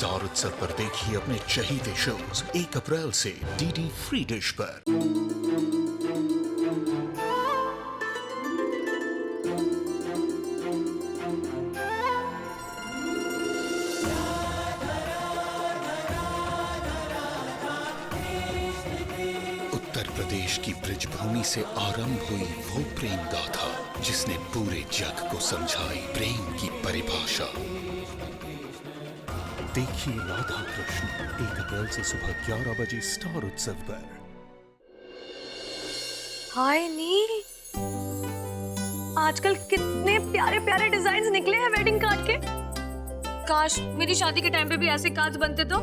Star उत्सव पर देखिए अपने चहीते शोज 1 अप्रैल से डीडी फ्री डिश पर। उत्तर प्रदेश की ब्रजभूमि से आरंभ हुई वो प्रेम गाथा जिसने पूरे जग को समझाई प्रेम की परिभाषा। देखिए राधा कृष्ण 1 अप्रैल से सुबह 11 बजे स्टार उत्सव पर। हाय नी, आजकल कितने प्यारे प्यारे डिजाइन्स निकले हैं वेडिंग कार्ड के। काश मेरी शादी के टाइम पे भी ऐसे कार्ड्स बनते तो।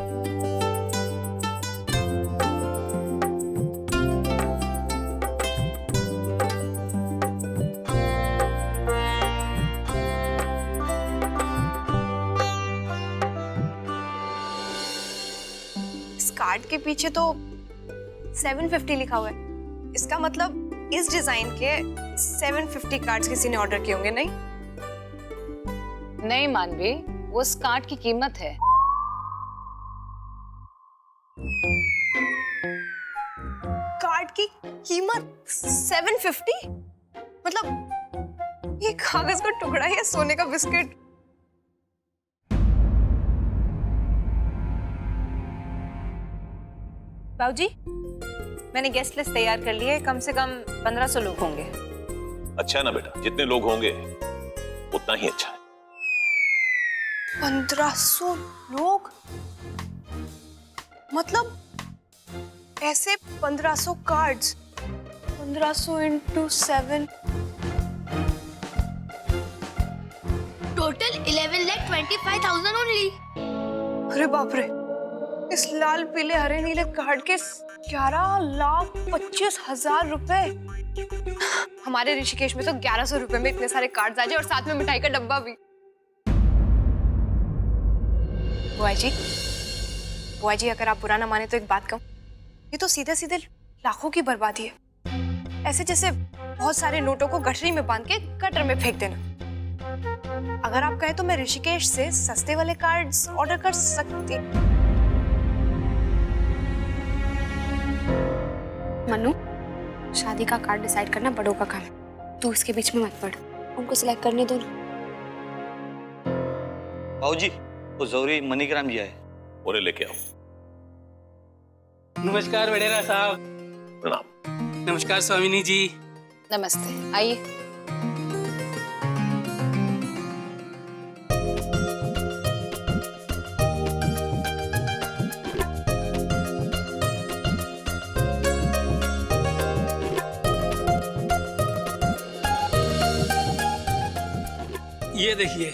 कार्ड के पीछे तो 750 लिखा हुआ है। इसका मतलब इस डिजाइन के 750 कार्ड्स किसी ने ऑर्डर किए होंगे। नहीं नहीं मानवी, वो उस कार्ड की कीमत है। कार्ड की कीमत 750? मतलब ये कागज का टुकड़ा है या सोने का बिस्किट? बाबूजी, मैंने गेस्ट लिस्ट तैयार कर ली है। कम से कम 1500 लोग होंगे। अच्छा है ना बेटा, जितने लोग होंगे उतना ही अच्छा है। 1500 लोग? मतलब ऐसे 1500 कार्ड्स, 1500 into 7, टोटल 11,25,000 ओनली। अरे बाप रे, इस लाल पीले हरे नीले कार्ड के 11,25,000 रुपए। हमारे ऋषिकेश में तो 1100 रुपए में इतने सारे कार्ड्स आ जाए और साथ में मिठाई का डब्बा भी। बुआ जी अगर आप बुरा ना माने तो एक बात कहूं, ये तो सीधे सीधे लाखों की बर्बादी है। ऐसे जैसे बहुत सारे नोटों को गठरी में बांध के कटर में फेंक देना। अगर आप कहें तो मैं ऋषिकेश से सस्ते वाले कार्ड्स ऑर्डर कर सकती। मनु, शादी का कार्ड डिसाइड करना बड़ों का काम है। तू इसके बीच में मत पड़, उनको सिलेक्ट करने दो ना। बाबूजी, वो जरूरी मणिग्राम जी आए। उन्हें लेके आओ। नमस्कार वडेरा साहब। प्रणाम। नमस्कार स्वामिनी जी। नमस्ते, आइए। ये देखिए,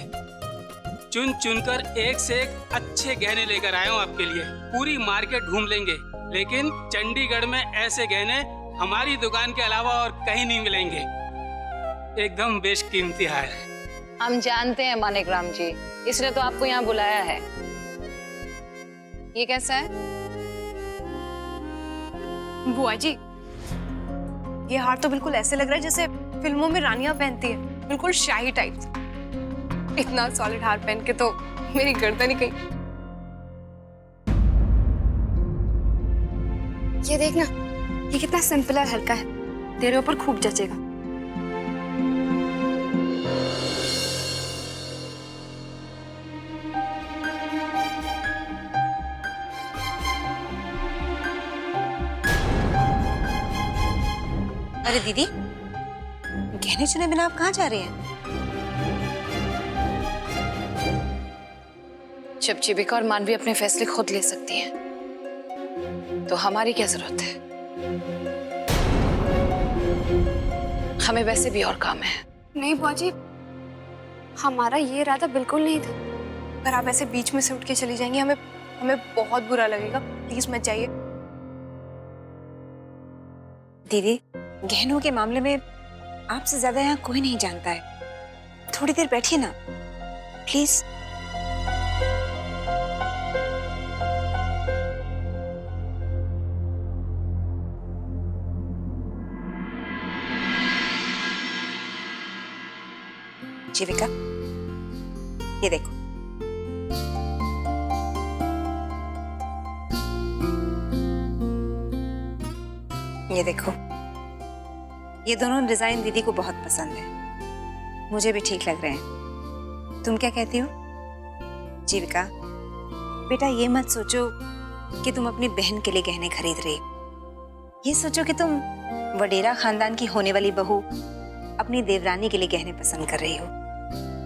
चुन चुनकर एक से एक अच्छे गहने लेकर आया हूँ आपके लिए। पूरी मार्केट घूम लेंगे, लेकिन चंडीगढ़ में ऐसे गहने हमारी दुकान के अलावा और कहीं नहीं मिलेंगे। एकदम बेशकीमती हार है। हम जानते हैं मानिकराम जी, इसलिए तो आपको यहाँ बुलाया है। ये कैसा है? बुआ जी, ये हार तो बिल्कुल ऐसे लग रहा है जैसे फिल्मों में रानियां पहनती है, बिल्कुल शाही टाइप। इतना सॉलिड हार पहन के तो मेरी गर्दन ही गई। ये देखना, ये कितना सिंपल और हल्का है, तेरे ऊपर खूब जचेगा। अरे दीदी, गहने चुने बिना आप कहाँ जा रहे हैं? जब जीविका और मानवी अपने फैसले खुद ले सकती हैं, तो हमारी क्या जरूरत है? हमें वैसे भी और काम है। नहीं बुआ जी, हमारा ये इरादा बिल्कुल नहीं था। अगर आप ऐसे बीच में से उठ के चली जाएंगी, हमें बहुत बुरा लगेगा। प्लीज मत जाइए। दीदी, गहनों के मामले में आपसे ज्यादा यहाँ कोई नहीं जानता है। थोड़ी देर बैठिए ना प्लीज। जीविका, ये देखो। ये देखो, ये दोनों डिजाइन दीदी को बहुत पसंद है, मुझे भी ठीक लग रहे हैं। तुम क्या कहती हो जीविका? बेटा ये मत सोचो कि तुम अपनी बहन के लिए गहने खरीद रही हो, ये सोचो कि तुम वडेरा खानदान की होने वाली बहू अपनी देवरानी के लिए गहने पसंद कर रही हो।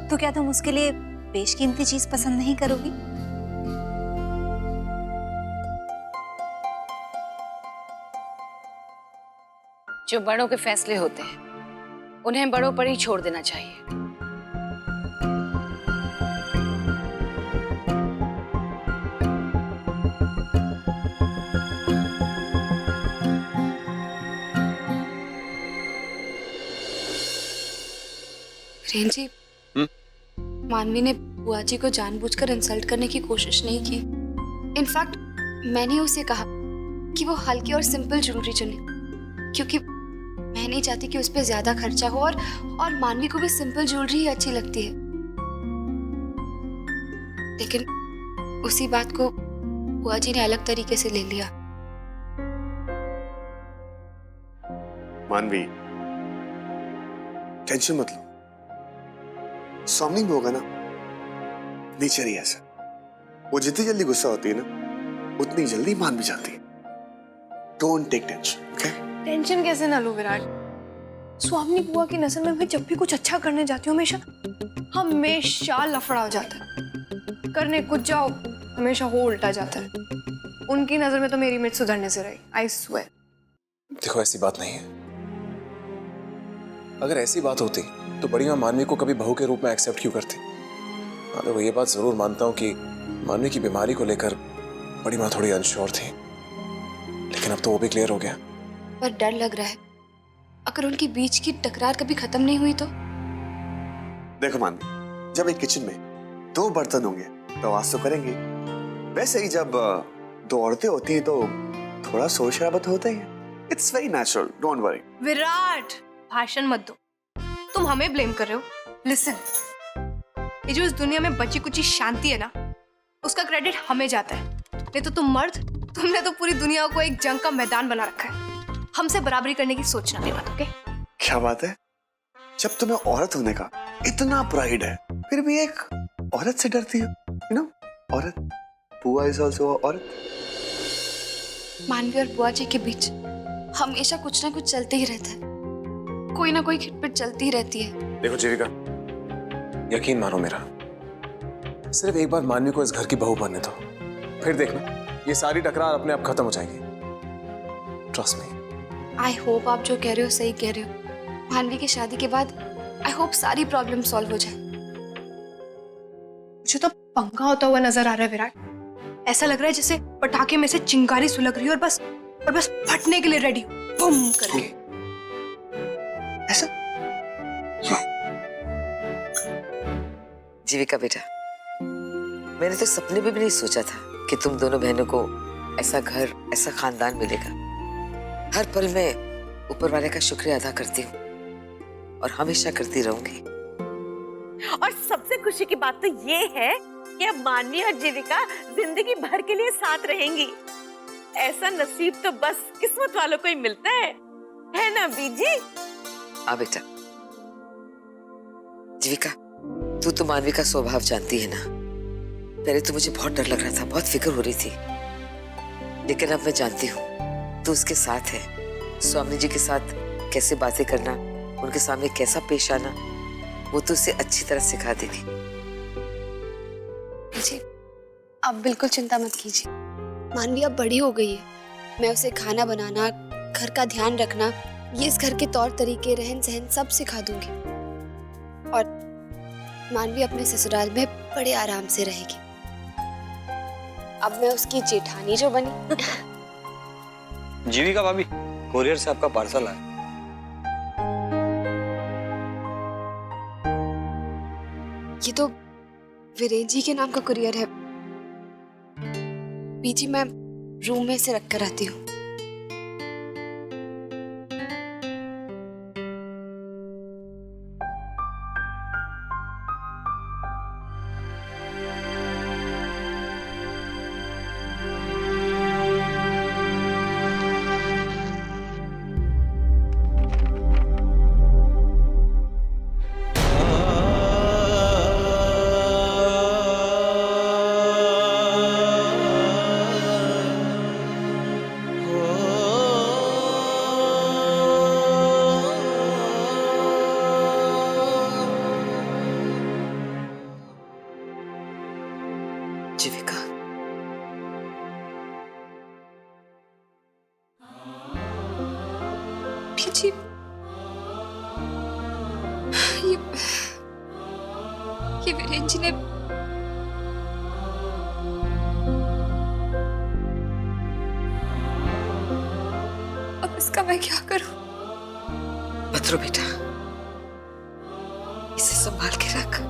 तो क्या तुम उसके लिए बेशकीमती चीज पसंद नहीं करोगी? जो बड़ों के फैसले होते हैं उन्हें बड़ों पर ही छोड़ देना चाहिए। जी, मानवी ने बुआ जी को जानबूझकर इंसल्ट करने की कोशिश नहीं की। इनफैक्ट मैंने उसे कहा कि वो हल्की और सिंपल ज्वेलरी चुने, क्योंकि मैं नहीं चाहती कि उस पर ज्यादा खर्चा हो और मानवी को भी सिंपल ज्वेलरी ही अच्छी लगती है। लेकिन उसी बात को बुआ जी ने अलग तरीके से ले लिया। मानवी, टेंशन मत लो, सामने में होगा ना, नेचर ही ऐसा। वो जितनी जल्दी गुस्सा होती है ना, उतनी जल्दी मान भी जाती है। Don't take tension, okay? Tension कैसे ना लो विराट। स्वामी बुआ की नजर में मैं जब भी कुछ अच्छा करने जाती हूँ हमेशा लफड़ा हो जाता है। करने कुछ जाओ हमेशा हो उल्टा जाता है। उनकी नजर में तो मेरी इमेज सुधरने से रही, आई स्वेयर। देखो ऐसी बात नहीं है। अगर ऐसी बात होती तो बड़ी माँ मानवी को कभी बहू के रूप में एक्सेप्ट क्यों करती? हाँ, देखो ये बात जरूर मानता हूँ कि मानवी की बीमारी को लेकर बड़ी माँ थोड़ी अनश्योर थी, लेकिन अब तो वो भी क्लियर हो गया। पर डर लग रहा है, अगर उनके बीच की टकरार कभी खत्म नहीं हुई तो? देखो मानवी, जब एक किचन में दो बर्तन होंगे तो आवाज तो करेंगे। वैसे ही जब दो औरतें होती हैं तो थोड़ा शोर शराबा तो होता ही है। It's very natural, don't worry. Virat, भाषण मत दो, तुम हमें ब्लेम कर रहे हो। लिसन, ये जो इस दुनिया में बची कुची शांति है ना, उसका क्रेडिट हमें जाता है। नहीं तो तुम मर्द, तुमने तो पूरी दुनिया को एक जंग का मैदान बना रखा है। हमसे बराबरी करने की सोचना भी मत, ओके? क्या बात है, जब तुम्हें औरत होने का इतना प्राइड है फिर भी एक औरत से डरती हो, यू नो? औरत, बुआ इज आल्सो औरत। मानवी और बुआ जी के बीच हमेशा कुछ ना कुछ चलते ही रहता है, कोई ना कोई खिटपिट चलती ही रहती है। देखो जीविका, यकीन मानो मेरा, सिर्फ एक बार मानवी को इस घर की बहू बनने दो, फिर देखना ये सारी टकरार अपने आप खत्म हो जाएगी। Trust me. आई होप आप जो कह रहे हो सही कह रहे हो। मानवी की शादी के बाद आई होप सारी प्रॉब्लम सॉल्व हो जाए। मुझे तो पंखा होता हुआ नजर आ रहा है विराट। ऐसा लग रहा है जैसे पटाखे में से चिंगारी सुलग रही है और बस फटने के लिए रेडी हो, बूम करके। ऐसा? जीविका बेटा, मैंने तो सपने में भी नहीं सोचा था कि तुम दोनों बहनों को ऐसा घर, ऐसा खानदान मिलेगा। हर पल मैं ऊपर वाले का शुक्रिया अदा करती हूँ और हमेशा करती रहूंगी। और सबसे खुशी की बात तो ये है कि अब मानवी और जीविका जिंदगी भर के लिए साथ रहेंगी। ऐसा नसीब तो बस किस्मत वालों को ही मिलता है ना बीजी? हाँ बेटा। जीविका, तू तो मानवी का स्वभाव जानती है ना। पहले तो मुझे बहुत डर लग रहा था, बहुत फिक्र हो रही थी, लेकिन अब मैं जानती हूँ तू उसके साथ है। स्वामी जी के साथ कैसे बातें करना, उनके सामने कैसा पेश आना, वो तो उसे अच्छी तरह सिखा देगी। जी, आप बिल्कुल चिंता मत कीजिए। मानवी अब बड़ी हो गई है। मैं उसे खाना बनाना, घर का ध्यान रखना, ये इस घर के तौर तरीके, रहन सहन सब सिखा दूंगी। और मानवी अपने ससुराल में बड़े आराम से रहेगी। अब मैं उसकी जेठानी जो बनी। जीविका भाभी, कोरियर से आपका पार्सल आया। ये तो वीरेन जी के नाम का कुरियर है। बीजी, मैं रूम में से रख कर आती हूँ। कि वीरेन जी ने अब इसका मैं क्या करूं? मत रो बेटा, इसे संभाल के रख।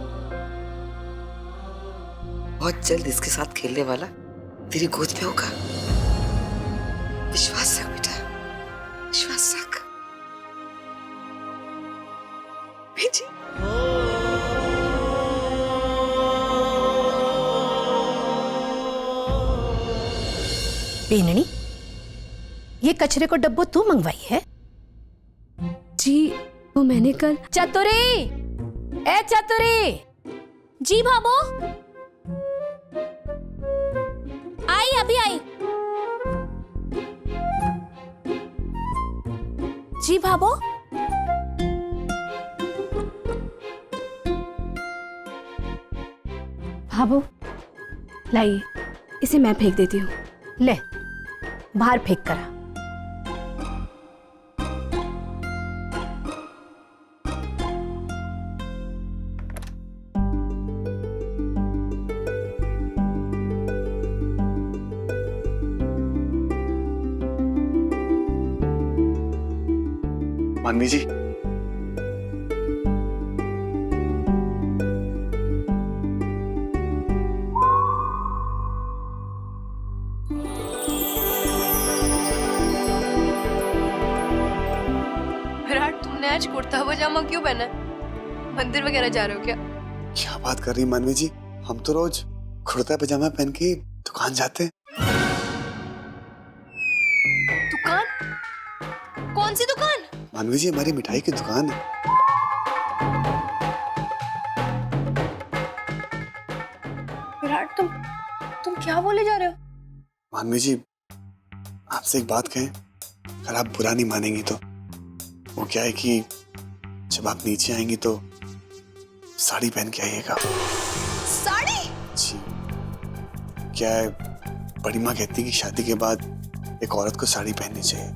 बहुत जल्द इसके साथ खेलने वाला तेरी गोद में होगा। विश्वास रख बेटा, विश्वास रख। भेजी बेननी, ये कचरे को डब्बो तू मंगवाई है? जी वो मैंने कल। चतुरी, ए चतुरी। जी भाभो, आई अभी आई। जी भाभो। भाभो लाइए, इसे मैं फेंक देती हूँ। ले बाहर फेंक करा। मानवी जी, विराट, तुमने आज कुर्ता पजामा क्यों पहना है? मंदिर वगैरह जा रहे हो क्या? क्या बात कर रही मानवी जी, हम तो रोज कुर्ता पजामा पहन के दुकान जाते हैं। दुकान? कौन सी दुकान? मानवी जी, हमारी मिठाई की दुकान है। विराट, तुम क्या बोले जा रहे हो? मानवी जी, आपसे एक बात कहें, अगर आप बुरा नहीं मानेंगी तो। वो क्या है कि जब आप नीचे आएंगी तो साड़ी पहन के आइएगा। साड़ी? जी, क्या है, बड़ी माँ कहती है कि शादी के बाद एक औरत को साड़ी पहननी चाहिए,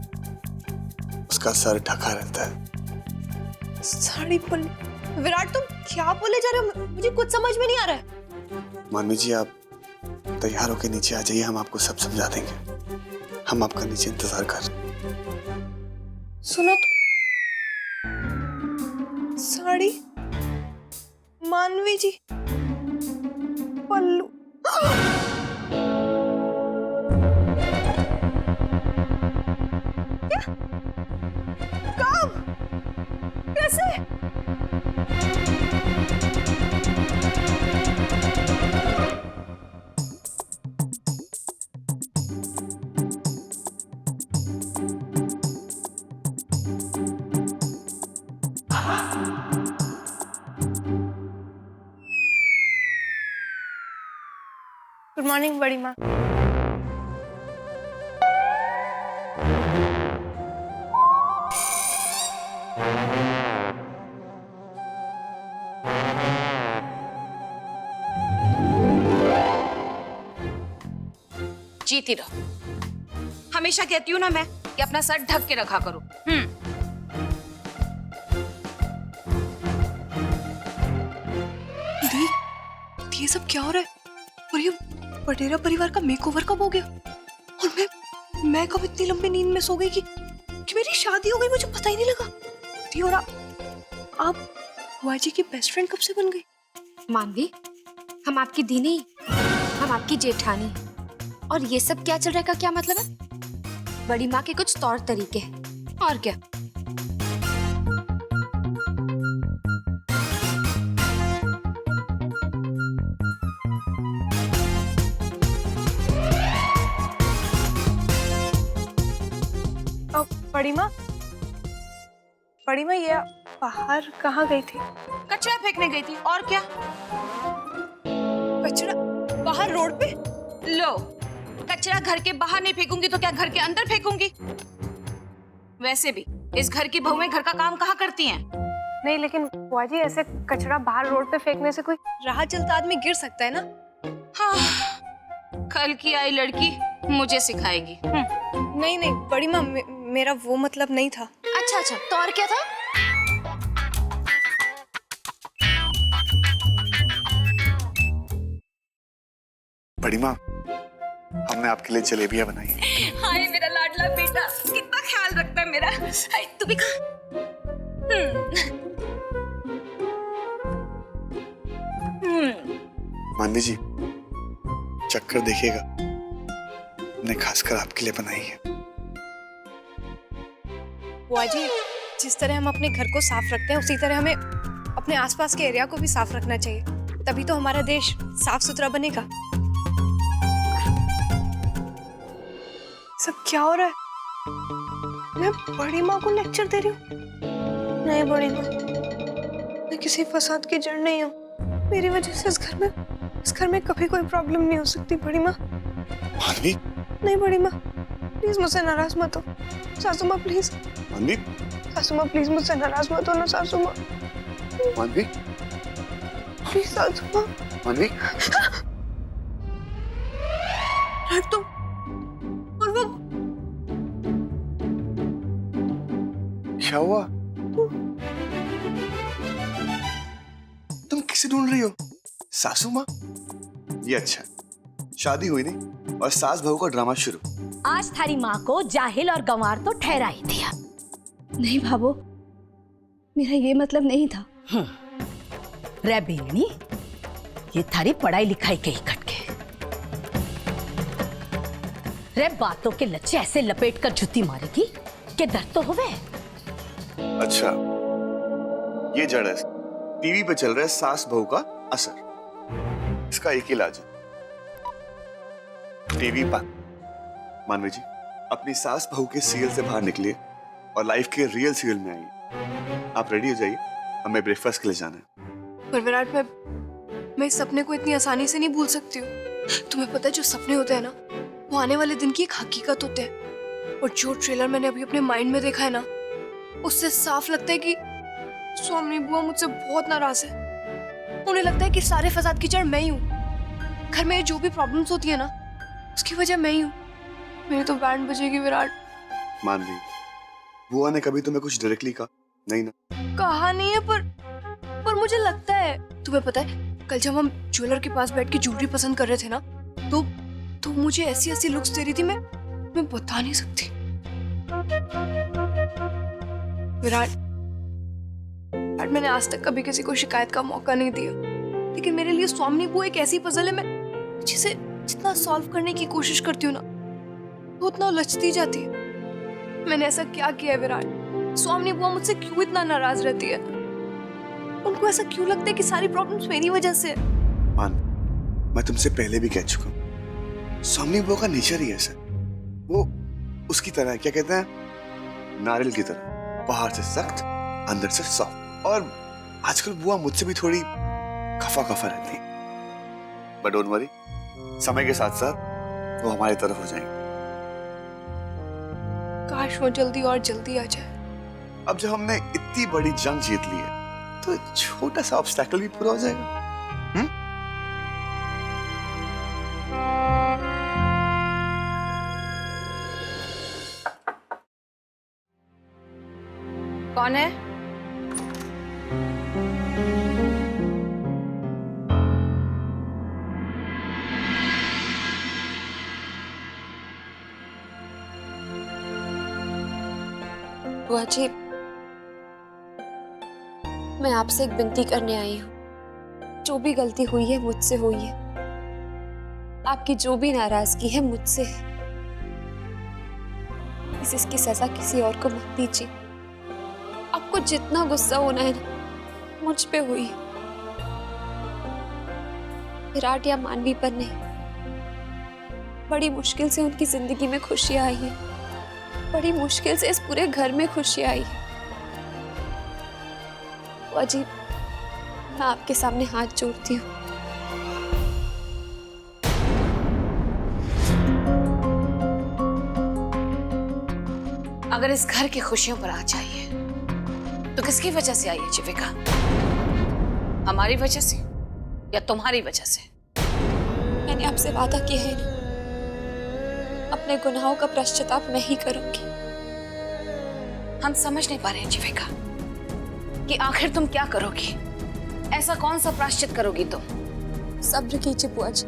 उसका सर ढका रहता है। साड़ी पहन? विराट, तुम क्या बोले जा रहे हो? मुझे कुछ समझ में नहीं आ रहा है। मानवी जी, आप तैयार होकर नीचे आ जाइए, हम आपको सब समझा देंगे। हम आपका नीचे इंतजार कर। सुनो तो, साड़ी, मानवी जी, पल्लू। क्या? कब? कैसे? गुड मॉर्निंग बड़ी माँ। जीती रहो। हमेशा कहती हूँ ना मैं कि अपना सर ढक के रखा करो। दी, ये सब क्या हो रहा है? और ये पटेरा परिवार का मेकओवर कब हो गया? और मैं कब इतनी लंबी नींद में सो गई कि मेरी शादी हो गई, मुझे पता ही नहीं लगा। दी, और आप बुआ जी की बेस्ट फ्रेंड कब से बन गई? मानवी, हम आपकी दी नहीं, हम आपकी जेठानी। और ये सब क्या चल रहा है का क्या मतलब है? बड़ी माँ के कुछ तौर तरीके हैं, और क्या। बड़ी माँ, ये बाहर कहाँ गई थी? कचरा फेंकने गई थी, और क्या। कचरा बाहर रोड पे? लो, कचरा घर के बाहर नहीं फेंकूंगी तो क्या घर के अंदर फेंकूंगी? वैसे भी इस घर की बहुएं घर का काम कहाँ करती हैं? नहीं, लेकिन बुआ जी, ऐसे कचरा बाहर रोड पे फेंकने से कोई राह चलता आदमी गिर सकता है ना। हाँ, कल की आई लड़की मुझे सिखाएगी। नहीं नहीं बड़ी माँ, मेरा वो मतलब नहीं था। अच्छा, तो और क्या था? बड़ी माँ, हमने आपके लिए जलेबियां बनाई हैं। हाय मेरा लाडला बेटा, कितना ख्याल रखता है मेरा। हाय तू भी खा। मानवी जी, चक्कर देखिएगा, हमने खासकर आपके लिए बनाई है। बुआ जी, जिस तरह हम अपने घर को साफ रखते हैं उसी तरह हमें अपने आसपास के एरिया को भी साफ रखना चाहिए, तभी तो हमारा देश साफ सुथरा बनेगा। सब क्या हो रहा है? मैं बड़ी माँ को लेक्चर दे रही हूँ? नहीं बड़ी माँ, मैं किसी फसाद की जड़ नहीं हूँ। मेरी वजह से इस घर में कभी कोई प्रॉब्लम नहीं हो सकती बड़ी माँ। मानवी? नहीं बड़ी माँ, प्लीज मुझसे नाराज मत हो। सासू माँ प्लीज। मानवी? सासू माँ प्लीज मुझसे नाराज मत हो ना सासू माँ। मानवी? प्लीज सासू माँ। मानवी? हट तुम। और वो क्या हुआ? तुम किसे ढूंढ रही हो? सासू माँ? ये अच्छा, शादी हुई नहीं और सास बहू का ड्रामा शुरू। आज थारी माँ को जाहिल और गंवार तो ठहरा ही दिया। नहीं भाभो, मेरा ये मतलब नहीं था। रे बेलनी, ये थारी पढ़ाई लिखाई के ही खटके। रे बातों के लच्छे ऐसे लपेट कर जुती मारेगी कि दर्द तो होवे। अच्छा, ये जड़ है, टीवी पे चल रहा है सास बहू का असर। इसका एक इलाज है, टीवी बंद। मानवी जी, अपनी सास बहू के सीरियल से बाहर निकलिए और लाइफ के रियल सीरियल में आइए। आप रेडी हो जाइए, हमें ब्रेकफास्ट के लिए जाना है। पर विराट, मैं इस सपने को इतनी आसानी से नहीं भूल सकती हूँ। तुम्हें पता है, जो सपने होते हैं ना, वो आने वाले दिन की एक हकीकत होते हैं। और जो ट्रेलर मैंने अभी अपने माइंड में देखा है ना, उससे साफ लगता है कि स्वामी बुआ मुझसे बहुत नाराज है। उन्हें लगता है कि सारे फसाद की जड़ मैं ही हूँ। घर में जो भी प्रॉब्लम्स होती है ना, उसकी वजह मैं ही हूँ। मेरी तो बैंड बजेगी विराट। मानवी, बुआ ने कभी तुम्हें कुछ डायरेक्टली कहा नहीं ना? कहा नहीं है, पर मुझे लगता है। तुम्हें पता है, कल जब हम ज्वेलर के पास बैठ के ज्वेलरी पसंद कर रहे थे ना, तो मुझे ऐसी ऐसी लुक्स दे रही थी, मैं बता नहीं सकती। विराट, मैंने आज तक कभी किसी को शिकायत का मौका नहीं दिया, लेकिन मेरे लिए स्वामी बुआ एक ऐसी पजल है, मैं जिसे जितना सॉल्व करने की कोशिश करती हूँ ना, वो उतना उलझती जाती है। मैंने ऐसा क्या किया है विराट? स्वामी बुआ मुझसे क्यों इतना नाराज रहती है? उनको ऐसा क्यों लगता है कि सारी प्रॉब्लम्स मेरी वजह से है? मान, मैं तुमसे पहले भी कह चुका हूँ, स्वामी बुआ का नेचर ही ऐसा। वो उसकी तरह है, क्या कहते हैं, नारियल की तरह, बाहर से सख्त, अंदर से सॉफ्ट। और आजकल बुआ मुझसे भी थोड़ी खफा रहती है। बट डोंट वरी, समय के साथ साथ वो हमारी तरफ हो जाएंगे। काश वो जल्दी और जल्दी आ जाए। अब जब हमने इतनी बड़ी जंग जीत ली है, तो छोटा सा ऑब्स्टैकल भी पूरा हो जाएगा। कौन है? बुआ जी, मैं आपसे एक विनती करने आई हूँ। जो भी गलती हुई है मुझसे हुई है। आपकी जो भी नाराजगी है मुझसे है। इसकी सजा किसी और को मत दीजिए। आपको जितना गुस्सा होना है ना, मुझ पे हुई। विराट या मानवी पर नहीं। बड़ी मुश्किल से उनकी जिंदगी में खुशियां आई है। बड़ी मुश्किल से इस पूरे घर में खुशियां आई है। जी, मैं आपके सामने हाथ जोड़ती हूँ। अगर इस घर की खुशियों पर आ चाहिए तो किसकी वजह से आई है जीविका? हमारी वजह से या तुम्हारी वजह से? मैंने आपसे वादा किया है ना, अपने गुनाहों का पश्चाताप मैं ही करूंगी। हम समझ नहीं पा रहे हैं जीविका कि आखिर तुम क्या करोगी। ऐसा कौन सा प्रायश्चित करोगी तुम? सब्र कीजिए बुआ जी,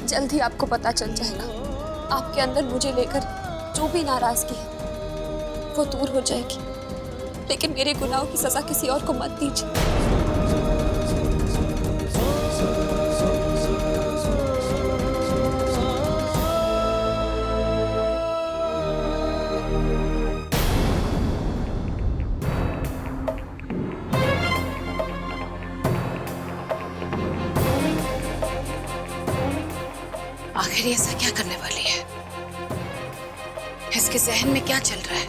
जल्द ही आपको पता चल जाएगा। आपके अंदर मुझे लेकर जो भी नाराजगी है वो दूर हो जाएगी, लेकिन मेरे गुनाहों की सजा किसी और को मत दीजिए। आखिर ये ऐसा क्या करने वाली है? इसके जहन में क्या चल रहा है?